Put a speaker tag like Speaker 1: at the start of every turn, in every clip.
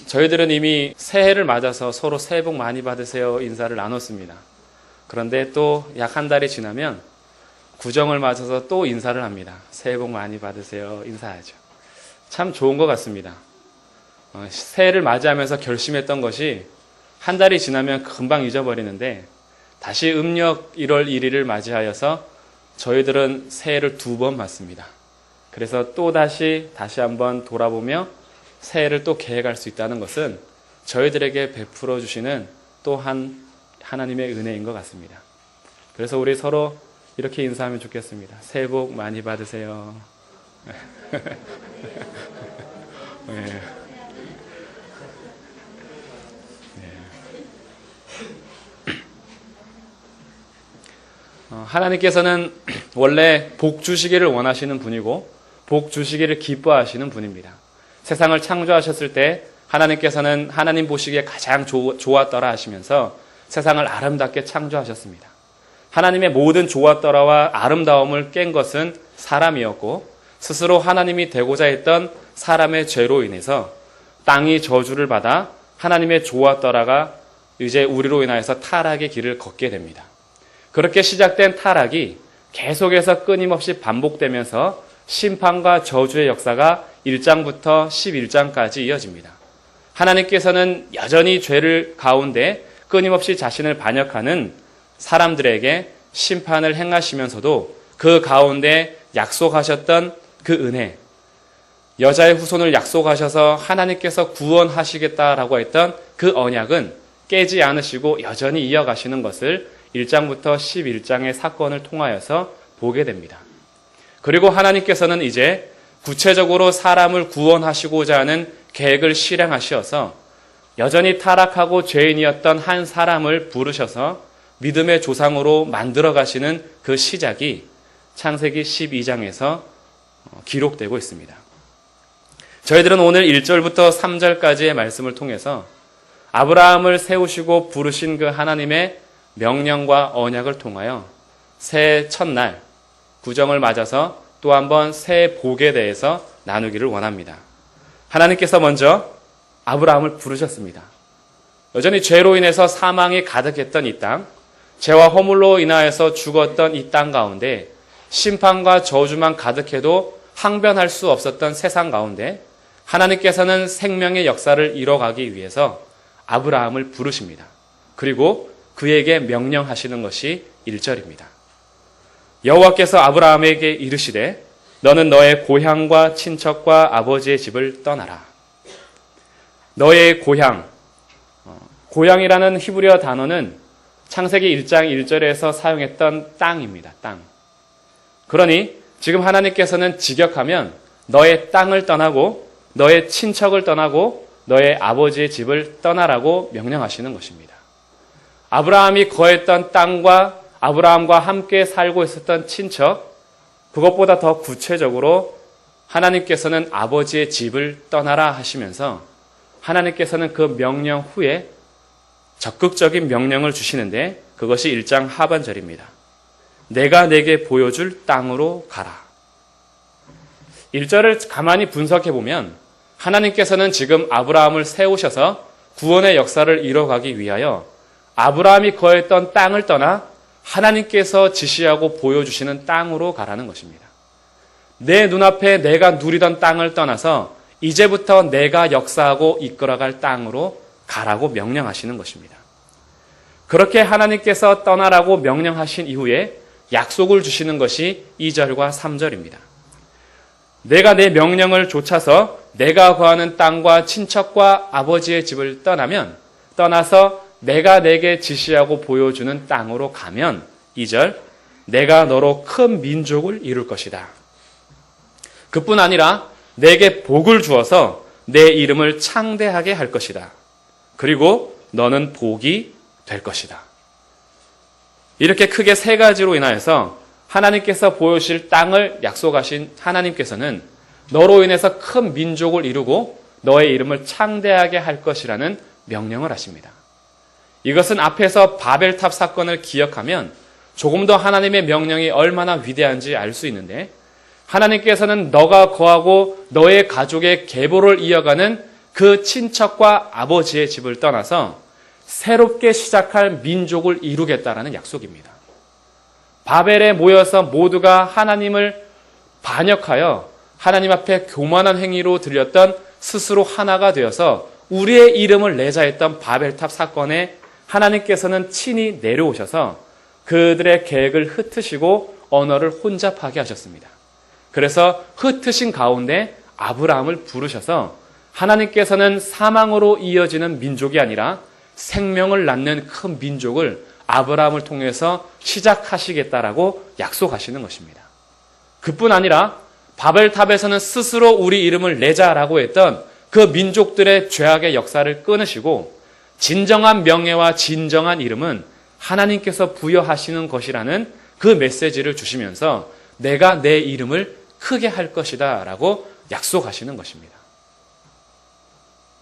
Speaker 1: 저희들은 이미 새해를 맞아서 서로 새해 복 많이 받으세요 인사를 나눴습니다. 그런데 또 약 한 달이 지나면 구정을 맞아서 또 인사를 합니다. 새해 복 많이 받으세요 인사하죠. 참 좋은 것 같습니다. 새해를 맞이하면서 결심했던 것이 한 달이 지나면 금방 잊어버리는데 다시 음력 1월 1일을 맞이하여서 저희들은 새해를 2번 맞습니다. 그래서 또 다시 한번 돌아보며 새해를 또 계획할 수 있다는 것은 저희들에게 베풀어 주시는 또한 하나님의 은혜인 것 같습니다. 그래서 우리 서로 이렇게 인사하면 좋겠습니다. 새해 복 많이 받으세요. 네. 하나님께서는 원래 복 주시기를 원하시는 분이고 복 주시기를 기뻐하시는 분입니다. 세상을 창조하셨을 때 하나님께서는 하나님 보시기에 가장 좋았더라 하시면서 세상을 아름답게 창조하셨습니다. 하나님의 모든 좋았더라와 아름다움을 깬 것은 사람이었고 스스로 하나님이 되고자 했던 사람의 죄로 인해서 땅이 저주를 받아 하나님의 좋았더라가 이제 우리로 인하여서 타락의 길을 걷게 됩니다. 그렇게 시작된 타락이 계속해서 끊임없이 반복되면서 심판과 저주의 역사가 1장부터 11장까지 이어집니다. 하나님께서는 여전히 죄를 가운데 끊임없이 자신을 반역하는 사람들에게 심판을 행하시면서도 그 가운데 약속하셨던 그 은혜, 여자의 후손을 약속하셔서 하나님께서 구원하시겠다라고 했던 그 언약은 깨지 않으시고 여전히 이어가시는 것을 1장부터 11장의 사건을 통하여서 보게 됩니다. 그리고 하나님께서는 이제 구체적으로 사람을 구원하시고자 하는 계획을 실행하시어서 여전히 타락하고 죄인이었던 한 사람을 부르셔서 믿음의 조상으로 만들어 가시는 그 시작이 창세기 12장에서 기록되고 있습니다. 저희들은 오늘 1절부터 3절까지의 말씀을 통해서 아브라함을 세우시고 부르신 그 하나님의 명령과 언약을 통하여 새해 첫날 구정을 맞아서 또 한번 새해 복에 대해서 나누기를 원합니다. 하나님께서 먼저 아브라함을 부르셨습니다. 여전히 죄로 인해서 사망이 가득했던 이 땅, 죄와 허물로 인하여서 죽었던 이 땅 가운데 심판과 저주만 가득해도 항변할 수 없었던 세상 가운데 하나님께서는 생명의 역사를 이뤄가기 위해서 아브라함을 부르십니다. 그리고 그에게 명령하시는 것이 1절입니다. 여호와께서 아브라함에게 이르시되 너는 너의 고향과 친척과 아버지의 집을 떠나라. 너의 고향, 고향이라는 히브리어 단어는 창세기 1장 1절에서 사용했던 땅입니다. 땅. 그러니 지금 하나님께서는 직역하면 너의 땅을 떠나고 너의 친척을 떠나고 너의 아버지의 집을 떠나라고 명령하시는 것입니다. 아브라함이 거했던 땅과 아브라함과 함께 살고 있었던 친척, 그것보다 더 구체적으로 하나님께서는 아버지의 집을 떠나라 하시면서 하나님께서는 그 명령 후에 적극적인 명령을 주시는데 그것이 1장 하반절입니다. 내가 내게 보여줄 땅으로 가라. 1절을 가만히 분석해 보면 하나님께서는 지금 아브라함을 세우셔서 구원의 역사를 이뤄가기 위하여 아브라함이 거했던 땅을 떠나 하나님께서 지시하고 보여주시는 땅으로 가라는 것입니다. 내 눈앞에 내가 누리던 땅을 떠나서 이제부터 내가 역사하고 이끌어갈 땅으로 가라고 명령하시는 것입니다. 그렇게 하나님께서 떠나라고 명령하신 이후에 약속을 주시는 것이 2절과 3절입니다. 내가 내 명령을 좇아서 내가 거하는 땅과 친척과 아버지의 집을 떠나서 내가 내게 지시하고 보여주는 땅으로 가면 2절 내가 너로 큰 민족을 이룰 것이다. 그뿐 아니라 내게 복을 주어서 내 이름을 창대하게 할 것이다. 그리고 너는 복이 될 것이다. 이렇게 크게 세 가지로 인하여서 하나님께서 보여주실 땅을 약속하신 하나님께서는 너로 인해서 큰 민족을 이루고 너의 이름을 창대하게 할 것이라는 명령을 하십니다. 이것은 앞에서 바벨탑 사건을 기억하면 조금 더 하나님의 명령이 얼마나 위대한지 알 수 있는데 하나님께서는 너가 거하고 너의 가족의 계보를 이어가는 그 친척과 아버지의 집을 떠나서 새롭게 시작할 민족을 이루겠다라는 약속입니다. 바벨에 모여서 모두가 하나님을 반역하여 하나님 앞에 교만한 행위로 들렸던 스스로 하나가 되어서 우리의 이름을 내자 했던 바벨탑 사건에 하나님께서는 친히 내려오셔서 그들의 계획을 흩으시고 언어를 혼잡하게 하셨습니다. 그래서 흩으신 가운데 아브라함을 부르셔서 하나님께서는 사망으로 이어지는 민족이 아니라 생명을 낳는 큰 민족을 아브라함을 통해서 시작하시겠다라고 약속하시는 것입니다. 그뿐 아니라 바벨탑에서는 스스로 우리 이름을 내자라고 했던 그 민족들의 죄악의 역사를 끊으시고 진정한 명예와 진정한 이름은 하나님께서 부여하시는 것이라는 그 메시지를 주시면서 내가 내 이름을 크게 할 것이다 라고 약속하시는 것입니다.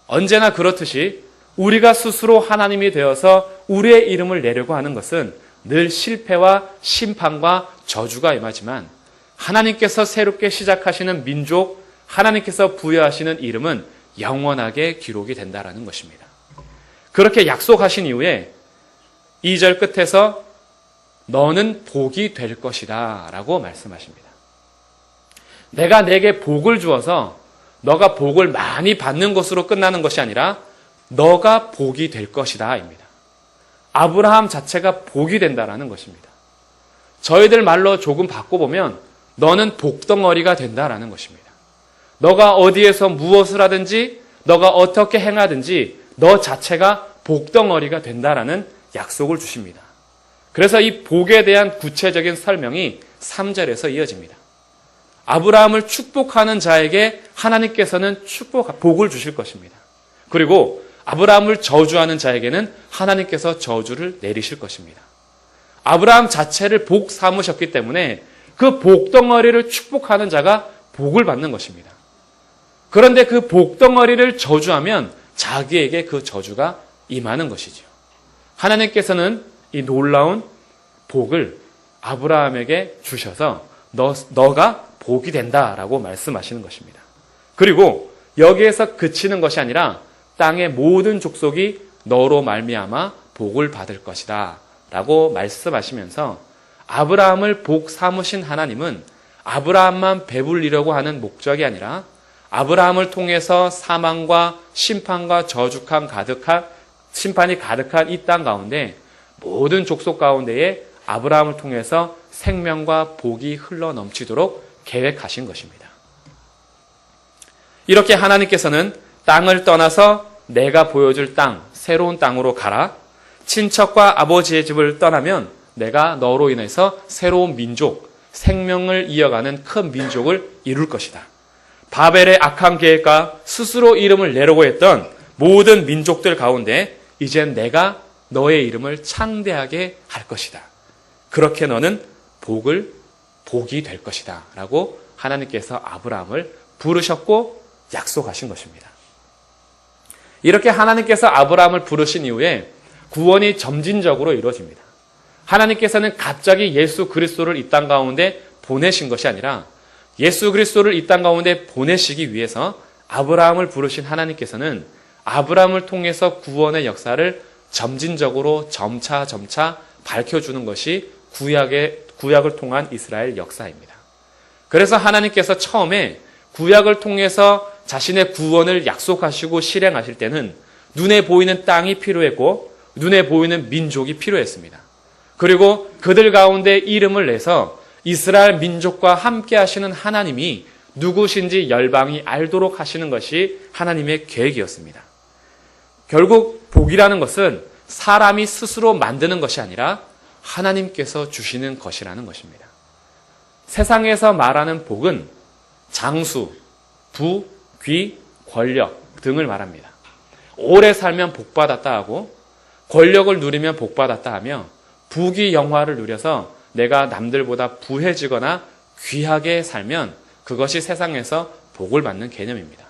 Speaker 1: 언제나 그렇듯이 우리가 스스로 하나님이 되어서 우리의 이름을 내려고 하는 것은 늘 실패와 심판과 저주가 임하지만 하나님께서 새롭게 시작하시는 민족, 하나님께서 부여하시는 이름은 영원하게 기록이 된다라는 것입니다. 그렇게 약속하신 이후에 2절 끝에서 너는 복이 될 것이다 라고 말씀하십니다. 내가 내게 복을 주어서 너가 복을 많이 받는 것으로 끝나는 것이 아니라 너가 복이 될 것이다 입니다. 아브라함 자체가 복이 된다라는 것입니다. 저희들 말로 조금 바꿔보면 너는 복덩어리가 된다라는 것입니다. 너가 어디에서 무엇을 하든지 너가 어떻게 행하든지 너 자체가 복덩어리가 된다라는 약속을 주십니다. 그래서 이 복에 대한 구체적인 설명이 3절에서 이어집니다. 아브라함을 축복하는 자에게 하나님께서는 복을 주실 것입니다. 그리고 아브라함을 저주하는 자에게는 하나님께서 저주를 내리실 것입니다. 아브라함 자체를 복 삼으셨기 때문에 그 복덩어리를 축복하는 자가 복을 받는 것입니다. 그런데 그 복덩어리를 저주하면 자기에게 그 저주가 임하는 것이죠. 하나님께서는 이 놀라운 복을 아브라함에게 주셔서 너가 복이 된다라고 말씀하시는 것입니다. 그리고 여기에서 그치는 것이 아니라 땅의 모든 족속이 너로 말미암아 복을 받을 것이다 라고 말씀하시면서 아브라함을 복 삼으신 하나님은 아브라함만 배불리려고 하는 목적이 아니라 아브라함을 통해서 사망과 심판과 심판이 가득한 이 땅 가운데 모든 족속 가운데에 아브라함을 통해서 생명과 복이 흘러 넘치도록 계획하신 것입니다. 이렇게 하나님께서는 땅을 떠나서 내가 보여줄 땅, 새로운 땅으로 가라. 친척과 아버지의 집을 떠나면 내가 너로 인해서 새로운 민족, 생명을 이어가는 큰 민족을 이룰 것이다. 바벨의 악한 계획과 스스로 이름을 내려고 했던 모든 민족들 가운데 이젠 내가 너의 이름을 창대하게 할 것이다. 그렇게 너는 복이 될 것이다. 라고 하나님께서 아브라함을 부르셨고 약속하신 것입니다. 이렇게 하나님께서 아브라함을 부르신 이후에 구원이 점진적으로 이루어집니다. 하나님께서는 갑자기 예수 그리스도를 이 땅 가운데 보내신 것이 아니라 예수 그리스도를 이 땅 가운데 보내시기 위해서 아브라함을 부르신 하나님께서는 아브라함을 통해서 구원의 역사를 점진적으로 점차 밝혀주는 것이 구약을 통한 이스라엘 역사입니다. 그래서 하나님께서 처음에 구약을 통해서 자신의 구원을 약속하시고 실행하실 때는 눈에 보이는 땅이 필요했고 눈에 보이는 민족이 필요했습니다. 그리고 그들 가운데 이름을 내서 이스라엘 민족과 함께 하시는 하나님이 누구신지 열방이 알도록 하시는 것이 하나님의 계획이었습니다. 결국 복이라는 것은 사람이 스스로 만드는 것이 아니라 하나님께서 주시는 것이라는 것입니다. 세상에서 말하는 복은 장수, 부, 귀, 권력 등을 말합니다. 오래 살면 복받았다 하고 권력을 누리면 복받았다 하며 부귀 영화를 누려서 내가 남들보다 부해지거나 귀하게 살면 그것이 세상에서 복을 받는 개념입니다.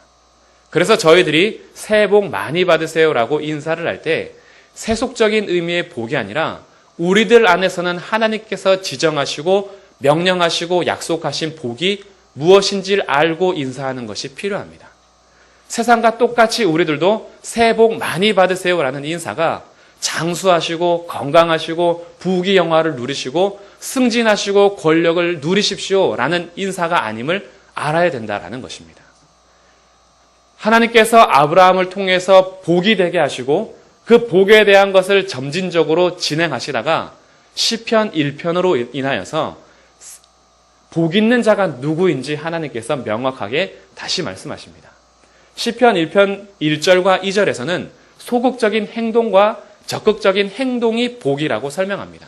Speaker 1: 그래서 저희들이 새해 복 많이 받으세요라고 인사를 할 때 세속적인 의미의 복이 아니라 우리들 안에서는 하나님께서 지정하시고 명령하시고 약속하신 복이 무엇인지를 알고 인사하는 것이 필요합니다. 세상과 똑같이 우리들도 새해 복 많이 받으세요라는 인사가 장수하시고 건강하시고 부귀영화를 누리시고 승진하시고 권력을 누리십시오라는 인사가 아님을 알아야 된다라는 것입니다. 하나님께서 아브라함을 통해서 복이 되게 하시고 그 복에 대한 것을 점진적으로 진행하시다가 시편 1편으로 인하여서 복 있는 자가 누구인지 하나님께서 명확하게 다시 말씀하십니다. 시편 1편 1절과 2절에서는 소극적인 행동과 적극적인 행동이 복이라고 설명합니다.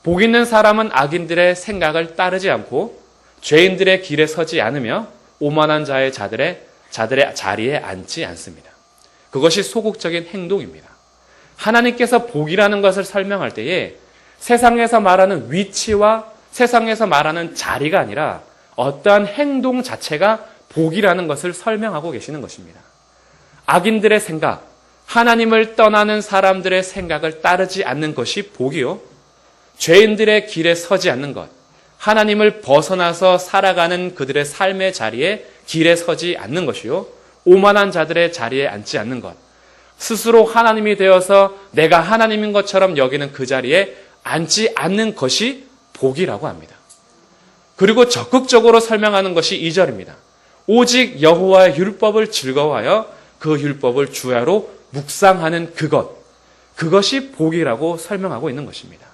Speaker 1: 복 있는 사람은 악인들의 생각을 따르지 않고 죄인들의 길에 서지 않으며 오만한 자들의 자리에 앉지 않습니다. 그것이 소극적인 행동입니다. 하나님께서 복이라는 것을 설명할 때에 세상에서 말하는 위치와 세상에서 말하는 자리가 아니라 어떠한 행동 자체가 복이라는 것을 설명하고 계시는 것입니다. 악인들의 생각, 하나님을 떠나는 사람들의 생각을 따르지 않는 것이 복이요. 죄인들의 길에 서지 않는 것, 하나님을 벗어나서 살아가는 그들의 삶의 자리에 길에 서지 않는 것이요. 오만한 자들의 자리에 앉지 않는 것, 스스로 하나님이 되어서 내가 하나님인 것처럼 여기는 그 자리에 앉지 않는 것이 복이라고 합니다. 그리고 적극적으로 설명하는 것이 2절입니다. 오직 여호와의 율법을 즐거워하여 그 율법을 주야로 묵상하는 그것이 복이라고 설명하고 있는 것입니다.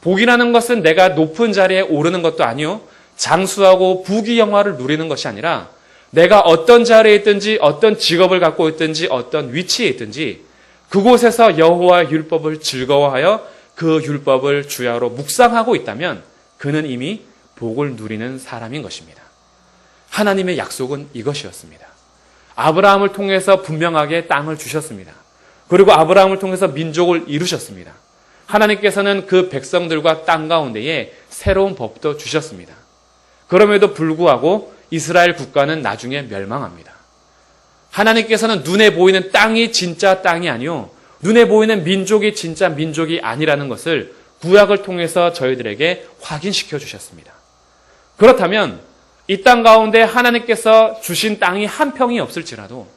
Speaker 1: 복이라는 것은 내가 높은 자리에 오르는 것도 아니요, 장수하고 부귀영화를 누리는 것이 아니라 내가 어떤 자리에 있든지 어떤 직업을 갖고 있든지 어떤 위치에 있든지 그곳에서 여호와의 율법을 즐거워하여 그 율법을 주야로 묵상하고 있다면 그는 이미 복을 누리는 사람인 것입니다. 하나님의 약속은 이것이었습니다. 아브라함을 통해서 분명하게 땅을 주셨습니다. 그리고 아브라함을 통해서 민족을 이루셨습니다. 하나님께서는 그 백성들과 땅 가운데에 새로운 법도 주셨습니다. 그럼에도 불구하고 이스라엘 국가는 나중에 멸망합니다. 하나님께서는 눈에 보이는 땅이 진짜 땅이 아니요, 눈에 보이는 민족이 진짜 민족이 아니라는 것을 구약을 통해서 저희들에게 확인시켜 주셨습니다. 그렇다면 이 땅 가운데 하나님께서 주신 땅이 한 평이 없을지라도,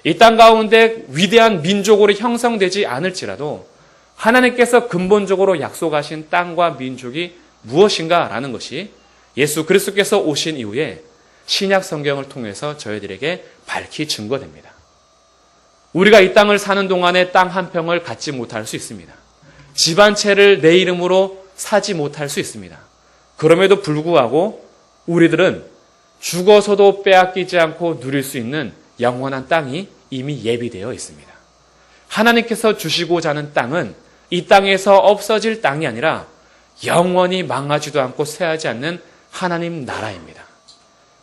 Speaker 1: 이 땅 가운데 위대한 민족으로 형성되지 않을지라도 하나님께서 근본적으로 약속하신 땅과 민족이 무엇인가라는 것이 예수 그리스도께서 오신 이후에 신약 성경을 통해서 저희들에게 밝히 증거됩니다. 우리가 이 땅을 사는 동안에 땅 한 평을 갖지 못할 수 있습니다. 집 한 채를 내 이름으로 사지 못할 수 있습니다. 그럼에도 불구하고 우리들은 죽어서도 빼앗기지 않고 누릴 수 있는 영원한 땅이 이미 예비되어 있습니다. 하나님께서 주시고자 하는 땅은 이 땅에서 없어질 땅이 아니라 영원히 망하지도 않고 쇠하지 않는 하나님 나라입니다.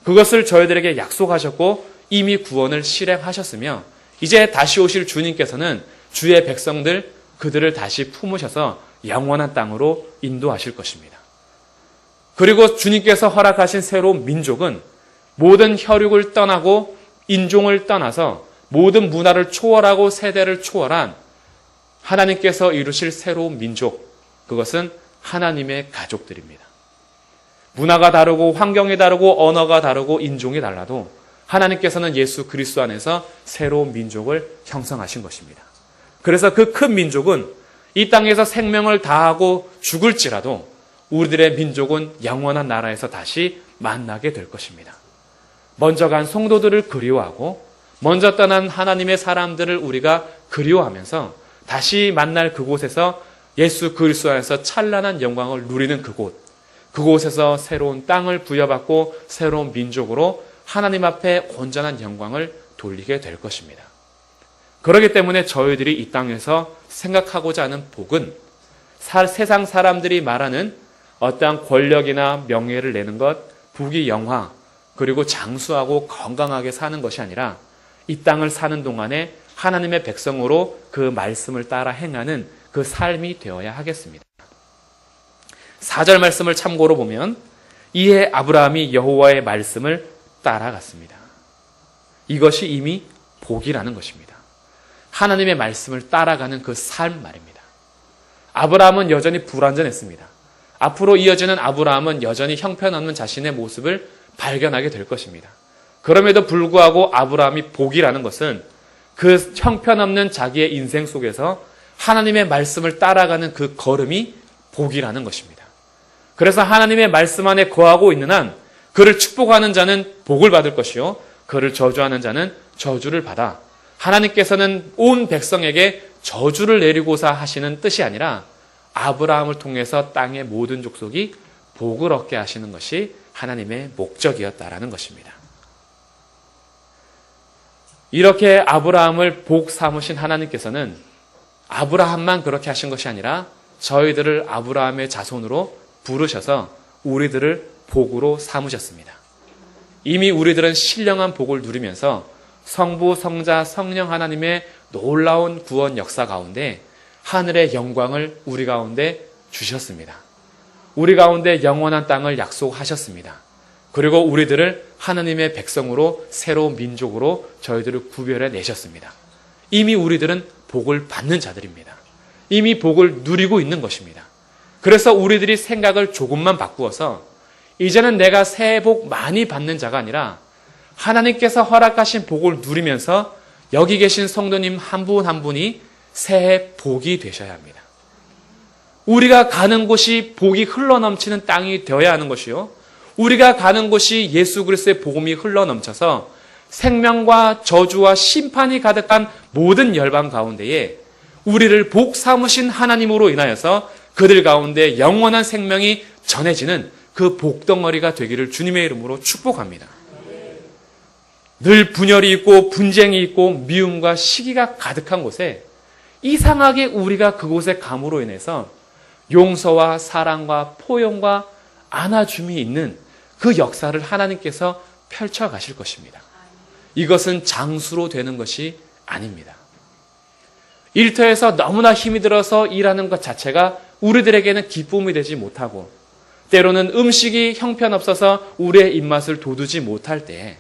Speaker 1: 그것을 저희들에게 약속하셨고 이미 구원을 실행하셨으며 이제 다시 오실 주님께서는 주의 백성들 그들을 다시 품으셔서 영원한 땅으로 인도하실 것입니다. 그리고 주님께서 허락하신 새로운 민족은 모든 혈육을 떠나고 인종을 떠나서 모든 문화를 초월하고 세대를 초월한 하나님께서 이루실 새로운 민족, 그것은 하나님의 가족들입니다. 문화가 다르고 환경이 다르고 언어가 다르고 인종이 달라도 하나님께서는 예수 그리스도 안에서 새로운 민족을 형성하신 것입니다. 그래서 그 큰 민족은 이 땅에서 생명을 다하고 죽을지라도 우리들의 민족은 영원한 나라에서 다시 만나게 될 것입니다. 먼저 간 성도들을 그리워하고 먼저 떠난 하나님의 사람들을 우리가 그리워하면서 다시 만날 그곳에서 예수 그리스도 안에서 찬란한 영광을 누리는 그곳에서 새로운 땅을 부여받고 새로운 민족으로 하나님 앞에 온전한 영광을 돌리게 될 것입니다. 그렇기 때문에 저희들이 이 땅에서 생각하고자 하는 복은 세상 사람들이 말하는 어떠한 권력이나 명예를 내는 것, 부귀영화, 그리고 장수하고 건강하게 사는 것이 아니라 이 땅을 사는 동안에 하나님의 백성으로 그 말씀을 따라 행하는 그 삶이 되어야 하겠습니다. 4절 말씀을 참고로 보면 이에 아브라함이 여호와의 말씀을 따라갔습니다. 이것이 이미 복이라는 것입니다. 하나님의 말씀을 따라가는 그 삶 말입니다. 아브라함은 여전히 불완전했습니다. 앞으로 이어지는 아브라함은 여전히 형편없는 자신의 모습을 발견하게 될 것입니다. 그럼에도 불구하고 아브라함이 복이라는 것은 그 형편없는 자기의 인생 속에서 하나님의 말씀을 따라가는 그 걸음이 복이라는 것입니다. 그래서 하나님의 말씀 안에 거하고 있는 한 그를 축복하는 자는 복을 받을 것이요 그를 저주하는 자는 저주를 받아 하나님께서는 온 백성에게 저주를 내리고자 하시는 뜻이 아니라 아브라함을 통해서 땅의 모든 족속이 복을 얻게 하시는 것이 하나님의 목적이었다라는 것입니다. 이렇게 아브라함을 복 삼으신 하나님께서는 아브라함만 그렇게 하신 것이 아니라 저희들을 아브라함의 자손으로 부르셔서 우리들을 복으로 삼으셨습니다. 이미 우리들은 신령한 복을 누리면서 성부, 성자, 성령 하나님의 놀라운 구원 역사 가운데 하늘의 영광을 우리 가운데 주셨습니다. 우리 가운데 영원한 땅을 약속하셨습니다. 그리고 우리들을 하나님의 백성으로 새로운 민족으로 저희들을 구별해 내셨습니다. 이미 우리들은 복을 받는 자들입니다. 이미 복을 누리고 있는 것입니다. 그래서 우리들이 생각을 조금만 바꾸어서 이제는 내가 새해 복 많이 받는 자가 아니라 하나님께서 허락하신 복을 누리면서 여기 계신 성도님 한 분 한 분이 새해 복이 되셔야 합니다. 우리가 가는 곳이 복이 흘러넘치는 땅이 되어야 하는 것이요. 우리가 가는 곳이 예수 그리스도의 복음이 흘러넘쳐서 생명과 저주와 심판이 가득한 모든 열방 가운데에 우리를 복 삼으신 하나님으로 인하여서 그들 가운데 영원한 생명이 전해지는 그 복덩어리가 되기를 주님의 이름으로 축복합니다. 늘 분열이 있고 분쟁이 있고 미움과 시기가 가득한 곳에 이상하게 우리가 그곳에 감으로 인해서 용서와 사랑과 포용과 안아줌이 있는 그 역사를 하나님께서 펼쳐 가실 것입니다. 이것은 장수로 되는 것이 아닙니다. 일터에서 너무나 힘이 들어서 일하는 것 자체가 우리들에게는 기쁨이 되지 못하고 때로는 음식이 형편없어서 우리의 입맛을 돋우지 못할 때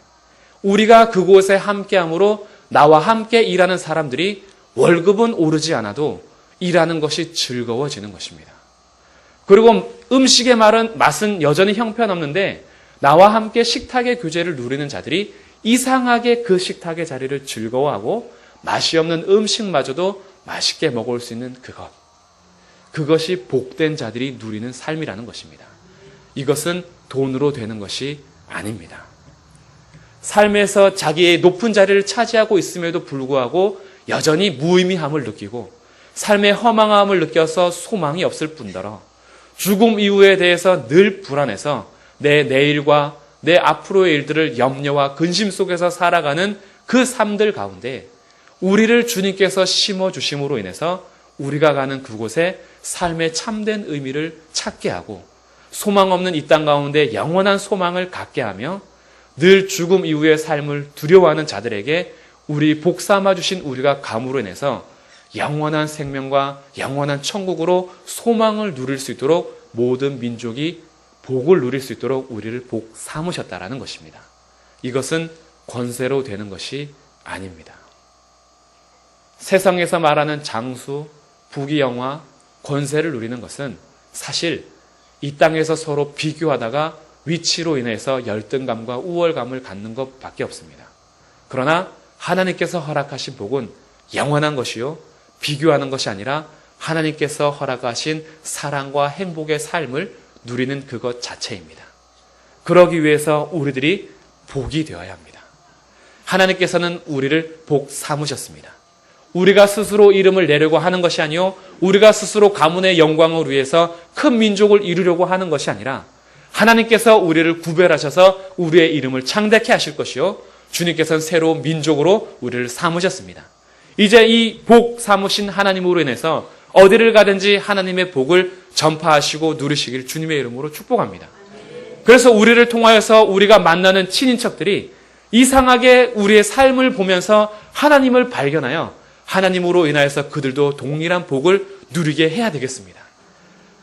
Speaker 1: 우리가 그곳에 함께함으로 나와 함께 일하는 사람들이 월급은 오르지 않아도 일하는 것이 즐거워지는 것입니다. 그리고 음식의 맛은 여전히 형편없는데 나와 함께 식탁의 교제를 누리는 자들이 이상하게 그 식탁의 자리를 즐거워하고 맛이 없는 음식마저도 맛있게 먹을 수 있는 그것이 복된 자들이 누리는 삶이라는 것입니다. 이것은 돈으로 되는 것이 아닙니다. 삶에서 자기의 높은 자리를 차지하고 있음에도 불구하고 여전히 무의미함을 느끼고 삶의 허망함을 느껴서 소망이 없을 뿐더러 죽음 이후에 대해서 늘 불안해서 내 내일과 내 앞으로의 일들을 염려와 근심 속에서 살아가는 그 삶들 가운데 우리를 주님께서 심어주심으로 인해서 우리가 가는 그곳에 삶의 참된 의미를 찾게 하고 소망 없는 이 땅 가운데 영원한 소망을 갖게 하며 늘 죽음 이후의 삶을 두려워하는 자들에게 우리 복 삼아 주신 우리가 감으로 인해서 영원한 생명과 영원한 천국으로 소망을 누릴 수 있도록 모든 민족이 복을 누릴 수 있도록 우리를 복 삼으셨다라는 것입니다. 이것은 권세로 되는 것이 아닙니다. 세상에서 말하는 장수, 부귀영화, 권세를 누리는 것은 사실 이 땅에서 서로 비교하다가 위치로 인해서 열등감과 우월감을 갖는 것밖에 없습니다. 그러나 하나님께서 허락하신 복은 영원한 것이요 비교하는 것이 아니라 하나님께서 허락하신 사랑과 행복의 삶을 누리는 그것 자체입니다. 그러기 위해서 우리들이 복이 되어야 합니다. 하나님께서는 우리를 복 삼으셨습니다. 우리가 스스로 이름을 내려고 하는 것이 아니요 우리가 스스로 가문의 영광을 위해서 큰 민족을 이루려고 하는 것이 아니라 하나님께서 우리를 구별하셔서 우리의 이름을 창대케 하실 것이요 주님께서는 새로운 민족으로 우리를 삼으셨습니다. 이제 이 복 삼으신 하나님으로 인해서 어디를 가든지 하나님의 복을 전파하시고 누리시길 주님의 이름으로 축복합니다. 그래서 우리를 통하여서 우리가 만나는 친인척들이 이상하게 우리의 삶을 보면서 하나님을 발견하여 하나님으로 인하여서 그들도 동일한 복을 누리게 해야 되겠습니다.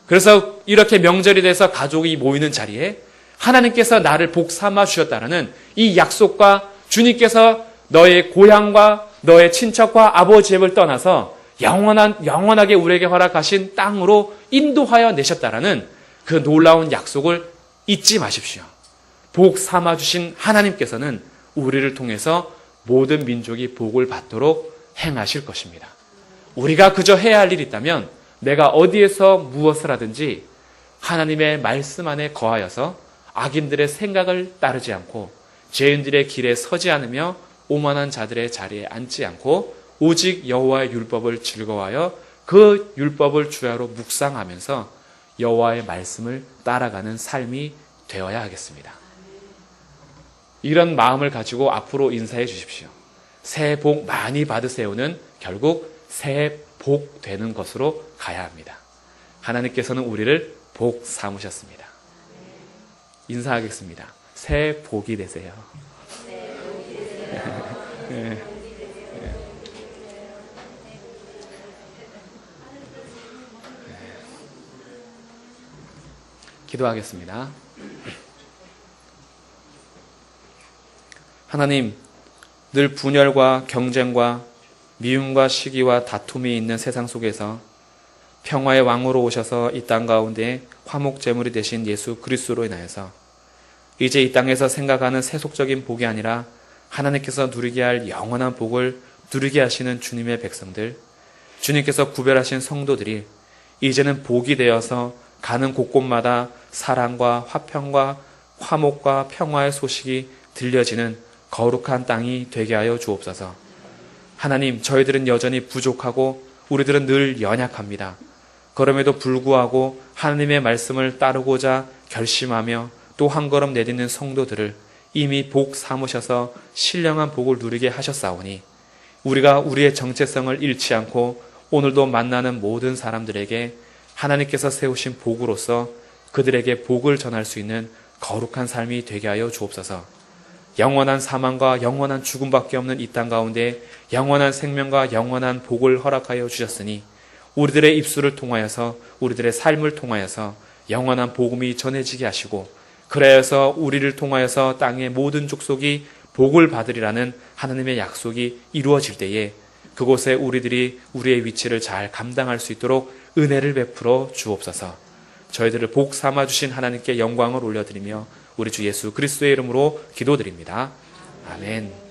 Speaker 1: 그래서 이렇게 명절이 돼서 가족이 모이는 자리에 하나님께서 나를 복 삼아 주셨다라는 이 약속과 주님께서 너의 고향과 너의 친척과 아버지의 집을 떠나서 영원하게 우리에게 허락하신 땅으로 인도하여 내셨다라는 그 놀라운 약속을 잊지 마십시오. 복 삼아 주신 하나님께서는 우리를 통해서 모든 민족이 복을 받도록 행하실 것입니다. 우리가 그저 해야 할 일이 있다면 내가 어디에서 무엇을 하든지 하나님의 말씀 안에 거하여서 악인들의 생각을 따르지 않고 죄인들의 길에 서지 않으며 오만한 자들의 자리에 앉지 않고 오직 여호와의 율법을 즐거워하여 그 율법을 주야로 묵상하면서 여호와의 말씀을 따라가는 삶이 되어야 하겠습니다. 이런 마음을 가지고 앞으로 인사해 주십시오. 새해 복 많이 받으세요는 결국 새해 복 되는 것으로 가야 합니다. 하나님께서는 우리를 복 삼으셨습니다. 인사하겠습니다. 새해 복이 되세요. 네. 기도하겠습니다. 하나님, 늘 분열과 경쟁과 미움과 시기와 다툼이 있는 세상 속에서 평화의 왕으로 오셔서 이 땅 가운데 화목제물이 되신 예수 그리스도로 인하여서 이제 이 땅에서 생각하는 세속적인 복이 아니라 하나님께서 누리게 할 영원한 복을 누리게 하시는 주님의 백성들, 주님께서 구별하신 성도들이 이제는 복이 되어서 가는 곳곳마다 사랑과 화평과 화목과 평화의 소식이 들려지는 거룩한 땅이 되게 하여 주옵소서. 하나님, 저희들은 여전히 부족하고 우리들은 늘 연약합니다. 그럼에도 불구하고 하나님의 말씀을 따르고자 결심하며 또 한 걸음 내딛는 성도들을 이미 복 삼으셔서 신령한 복을 누리게 하셨사오니 우리가 우리의 정체성을 잃지 않고 오늘도 만나는 모든 사람들에게 하나님께서 세우신 복으로서 그들에게 복을 전할 수 있는 거룩한 삶이 되게 하여 주옵소서. 영원한 사망과 영원한 죽음밖에 없는 이 땅 가운데 영원한 생명과 영원한 복을 허락하여 주셨으니 우리들의 입술을 통하여서 우리들의 삶을 통하여서 영원한 복음이 전해지게 하시고 그래서 우리를 통하여서 땅의 모든 족속이 복을 받으리라는 하나님의 약속이 이루어질 때에 그곳에 우리들이 우리의 위치를 잘 감당할 수 있도록 은혜를 베풀어 주옵소서. 저희들을 복 삼아 주신 하나님께 영광을 올려드리며 우리 주 예수 그리스도의 이름으로 기도드립니다. 아멘.